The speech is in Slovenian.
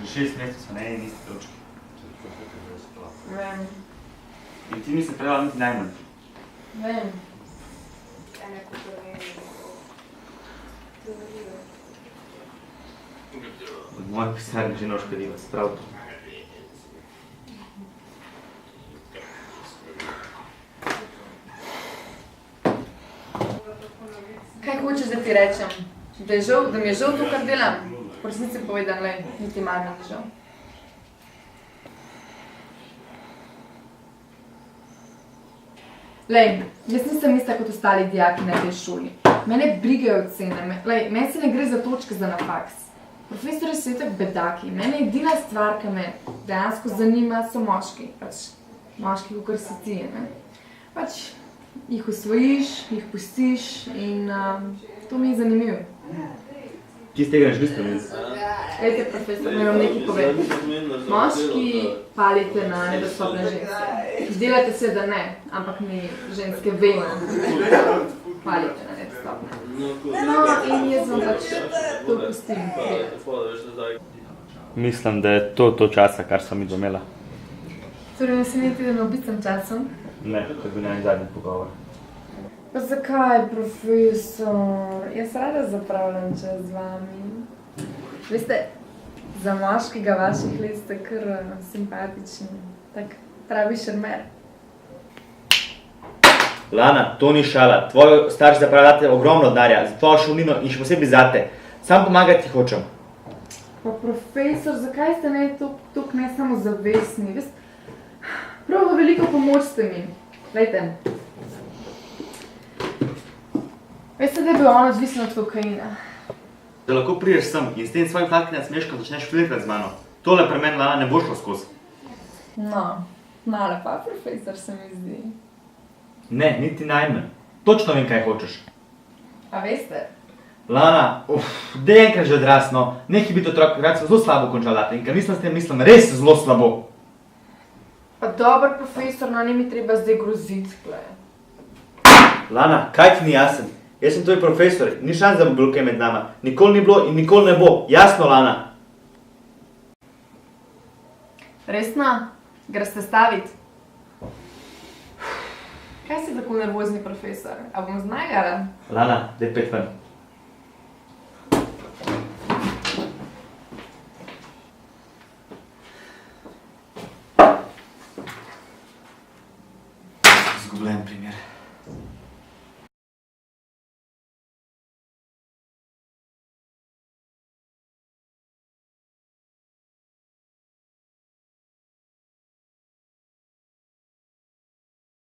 Že 6 mesecev so na eni isti točki. Vem. In ti nisi predala niti najmanj. Vem. Od mojih pisarnih že ne oškodila, sprav to. Kaj hočeš, da ti rečem? Da mi je žal to, kar delam? V resnici povedan, lej, niti malo mi ni žal. Lej, jaz nisem ista kot ostali dijaki na tej šoli. Mene brigajo ocene, meni se ne gre za točke za na faks. Profesori so itak bedaki. Mene edina stvar, ki me dejansko zanima, so moški. Moški, kakor si ti, ne. Jih osvojiš, jih pustiš in to mi je zanimivo. Ti z tega ne želiš spremeniti? Glejte, profesor, mi vam nekaj povem. Moški palite na nedostopne ženske. Delate se, da ne, ampak mi ženske vemo, palite na nedostopne. No, in jaz vam to pustim. Mislim, da je to časa, kar sem midva imela. Torej, naslednji teden obistem časom? Ne, to je bil njen zadnji pogovor. Pa zakaj, profesor? Jaz rada zapravljam čas z vami. Veste, za moškega vaših let ste kar simpatični. Tak pravi šarmer. Lana, to ni šala. Tvoj starš zapravljate ogromno denarja za tvojo šolnino in še posebej zate. Sam pomagati ti hočem. Pa profesor, zakaj ste ne toliko ne samo zavestni? Prav veliko pomoč ste mi. Glejte. Veste, da je bil on odvisen od kokaina. Da lahko prideš sem in s tem svojim hladkim smeškom začneš flirtati z mano. Tole pri meni, Lana, ne bo šlo skozi. No, malo pa, profesor, se mi zdi. Ne, niti najmanj. Točno vem, kaj hočeš. A veste? Lana, dej enkrat že odrasno. Nekaj biti otrok, rad sem zelo slabo končala in ker mislim s tem mislim res zelo slabo. Pa dober profesor, no ni mi treba zdaj groziti, glej. Lana, kaj ti ni jasen? Jaz sem tvoj profesor, ni šans, da bo bilo kaj med nama. Nikoli ni bilo in nikoli ne bo. Jasno, Lana? Resno? Greste staviti? Kaj si tako nervozni, profesor? A bom znagala? Lana, daj pet ven.